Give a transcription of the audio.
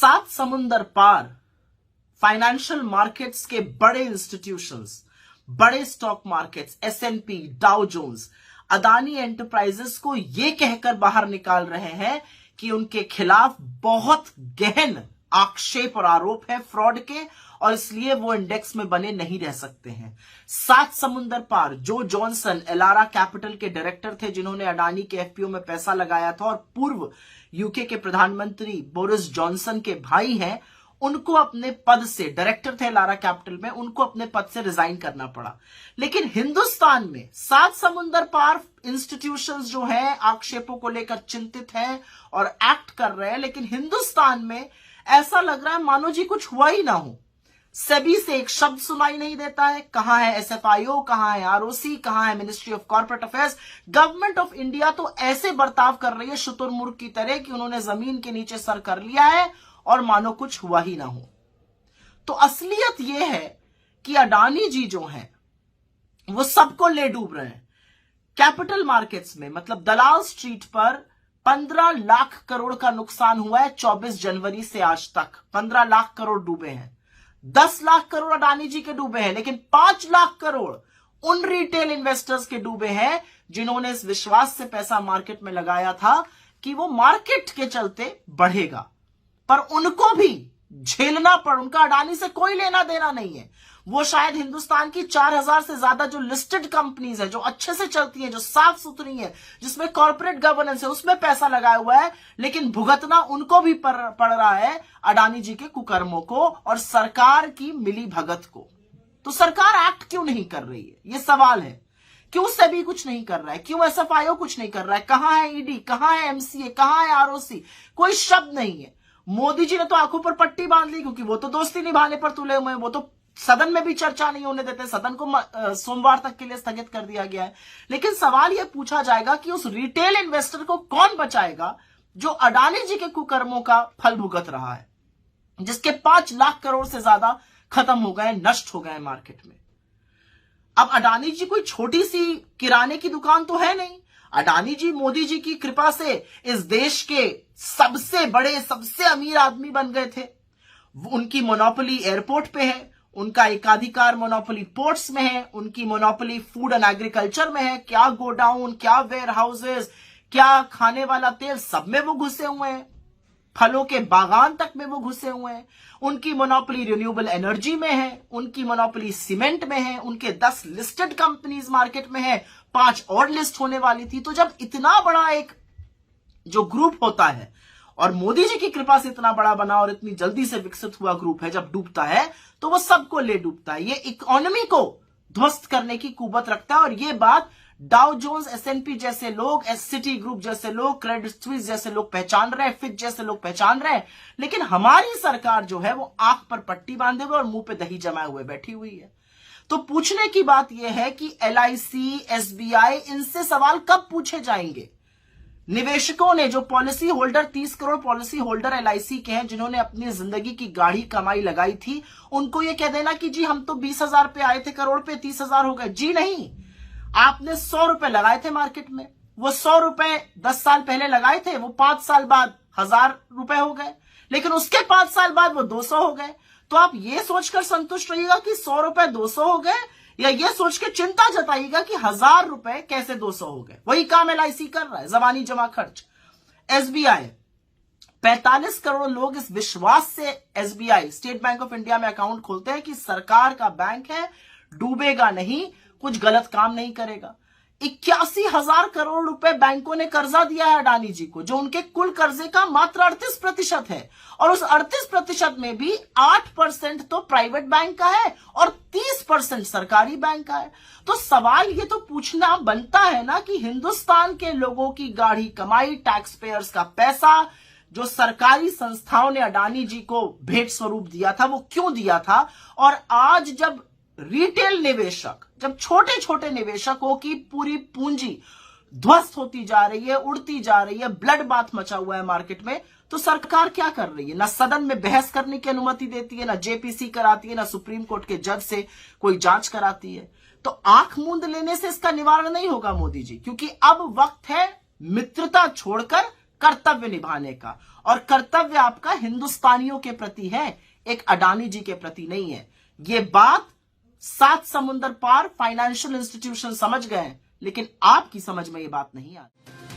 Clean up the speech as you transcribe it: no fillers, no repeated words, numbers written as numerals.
सात समुंदर पार financial markets के बड़े इंस्टीट्यूशंस, बड़े stock markets, S and P, Dow Jones, Adani enterprises को यह कहकर बाहर निकाल रहे हैं कि उनके खिलाफ बहुत गहन आक्षेप और आरोप है फ्रॉड के, और इसलिए वो इंडेक्स में बने नहीं रह सकते हैं। सात समुंदर पार जो जॉनसन एलारा कैपिटल के डायरेक्टर थे, जिन्होंने अडानी के एफपीओ में पैसा लगाया था और पूर्व यूके के प्रधानमंत्री बोरिस जॉनसन के भाई हैं, उनको अपने पद से, डायरेक्टर थे एलारा कैपिटल में, उनको अपने पद से रिजाइन करना पड़ा। लेकिन हिंदुस्तान में सात समुंदर पार इंस्टीट्यूशंस जो हैं आक्षेपों को लेकर चिंतित हैं और एक्ट कर रहे हैं, लेकिन हिंदुस्तान में ऐसा लग रहा है मानो जी कुछ हुआ ही ना हो। सेबी से एक शब्द सुनाई नहीं देता है। कहां है एसएफआईओ, कहां है आरओसी, कहां है ministry of corporate affairs. Government of India तो ऐसे बर्ताव कर रही है शुतुरमुर्ग की तरह कि उन्होंने जमीन के नीचे सर कर लिया है और मानो कुछ हुआ ही ना हो। तो असलियत यह है कि अडानी जी जो हैं वो सबको ले डूब रहे हैं। कैपिटल मार्केट्स में, मतलब दलाल स्ट्रीट पर 15 लाख करोड़ का नुकसान हुआ है 24 जनवरी से आज तक। 15 लाख करोड़ डूबे हैं। 10 लाख करोड़ अडानी जी के डूबे हैं, लेकिन 5 लाख करोड़ उन रिटेल इन्वेस्टर्स के डूबे हैं जिन्होंने इस विश्वास से पैसा मार्केट में लगाया था कि वो मार्केट के चलते बढ़ेगा, पर उनको भी झेलना पड़। उनका अडानी से कोई लेना देना नहीं है। वो शायद हिंदुस्तान की 4000 से ज्यादा जो लिस्टेड कंपनीज है, जो अच्छे से चलती है, जो साफ सुथरी है, जिसमें कॉर्पोरेट गवर्नेंस है, उसमें पैसा लगाया हुआ है, लेकिन भुगतना उनको भी पड़ रहा है अडानी जी के कुकर्मों को और सरकार की मिली भगत को। तो सरकार एक्ट क्यों नहीं कर रही है, ये सवाल है। क्यों सेबी कुछ नहीं कर रहा है, क्यों एसएफआईओ कुछ नहीं कर रहा है, कहां है ईडी, कहां है एमसीए, कहां है आरओसी, कोई शब्द नहीं है। मोदी जी ने तो आंखों पर पट्टी बांध ली, क्योंकि वो तो दोस्ती निभाने पर तुले हुए हैं। वो तो सदन में भी चर्चा नहीं होने देते, सदन को सोमवार तक के लिए स्थगित कर दिया गया है। लेकिन सवाल यह पूछा जाएगा कि उस रिटेल इन्वेस्टर को कौन बचाएगा जो अडानी जी के कुकर्मों का फल भुगत रहा है, जिसके 5 लाख करोड़ से ज्यादा खत्म हो गए, नष्ट हो गए मार्केट में। अब अडानी जी कोई छोटी सी किराने की दुकान तो है नहीं। अडानी जी मोदी जी की कृपा से इस देश के सबसे बड़े, सबसे अमीर आदमी बन गए थे। उनकी मोनोपोली एयरपोर्ट पे है, उनका एकाधिकार मोनोपोली पोर्ट्स में है, उनकी मोनोपोली फूड एंड एग्रीकल्चर में है। क्या गोडाउन, क्या वेयर हाउसेस, क्या खाने वाला तेल, सब में वो घुसे हुए हैं। फलों के बागान तक में वो घुसे हुए हैं। उनकी मोनोपोली रिन्यूएबल एनर्जी में है, उनकी मोनोपोली सीमेंट में है, उनके 10 लिस्टेड कंपनीज मार्केट में है, 5 और लिस्ट होने वाली थी। तो जब इतना बड़ा एक जो ग्रुप होता है और मोदी जी की कृपा से इतना बड़ा बना और इतनी जल्दी से विकसित हुआ ग्रुप है, जब डूबता है तो वो सबको ले डूबता है। ये इकोनॉमी को ध्वस्त करने की कुवत रखता है। और ये बात डाउ जोन्स, एसएनपी जैसे लोग, सिटी ग्रुप जैसे लोग, क्रेडिट स्विस जैसे लोग पहचान रहे हैं, फिच जैसे लोग पहचान रहे हैं। लेकिन हमारी सरकार जो है वो आंख पर पट्टी बांधे हुए और मुंह पे दही जमाए हुए बैठी हुई है। तो पूछने की बात यह है कि एलआईसी, एसबीआई, इनसे सवाल कब पूछे जाएंगे। निवेशकों ने, जो policy holder, 30 crore policy holder LIC के हैं, जिन्होंने अपनी जिंदगी की गाढ़ी कमाई लगाई थी, उनको यह कह देना कि जी हम तो 20,000 पे आए थे करोड़ पे, 30,000 हो गए। जी नहीं, आपने 100 रुपए लगाए थे मार्केट में। वो 100 रुपए 10 साल पहले लगाए थे, वो 5 साल बाद 1000 रुपए हो गए, लेकिन उसके 5 साल बाद वो 200 हो गए। तो आप ये सोचकर संतुष्ट रहिएगा कि 100 रुपए 200 हो गए, या ये सोच के चिंता जताइएगा कि 1000 रुपए कैसे 200 हो गए। वही काम एलआईसी कर रहा है, जबानी जमा खर्च। एसबीआई, 45 करोड़ लोग इस विश्वास से SBI, state bank of India में अकाउंट खोलते हैं कि सरकार का बैंक है, डूबेगा नहीं, कुछ गलत काम नहीं करेगा। 81,000 करोड़ रुपए बैंकों ने कर्जा दिया है अडानी जी को, जो उनके कुल कर्जे का मात्र 38% है। और उस 38% में भी 8% तो प्राइवेट बैंक का है और 30% सरकारी बैंक का है। तो सवाल ये तो पूछना बनता है ना कि हिंदुस्तान के लोगों की गाढ़ी कमाई, टैक्स पेयर्स का पैसा, जो सरकारी संस्थाओं ने अडानी जी को भेंट स्वरूप दिया था, वो क्यों दिया था। और आज जब रिटेल निवेशक, जब छोटे छोटे निवेशकों की पूरी पूंजी ध्वस्त होती जा रही है, उड़ती जा रही है, ब्लड बाथ मचा हुआ है मार्केट में, तो सरकार क्या कर रही है। ना सदन में बहस करने की अनुमति देती है, ना जेपीसी कराती है, ना सुप्रीम कोर्ट के जज से कोई जांच कराती है। तो आंख मूंद लेने से इसका निवारण नहीं होगा मोदी जी, क्योंकि अब वक्त है मित्रता छोड़कर कर्तव्य निभाने का, और कर्तव्य आपका हिंदुस्तानियों के प्रति है, एक अडानी जी के प्रति नहीं है। ये बात 7 समुंदर पार फाइनेंशियल इंस्टीट्यूशन समझ गए, लेकिन आपकी समझ में ये बात नहीं आती।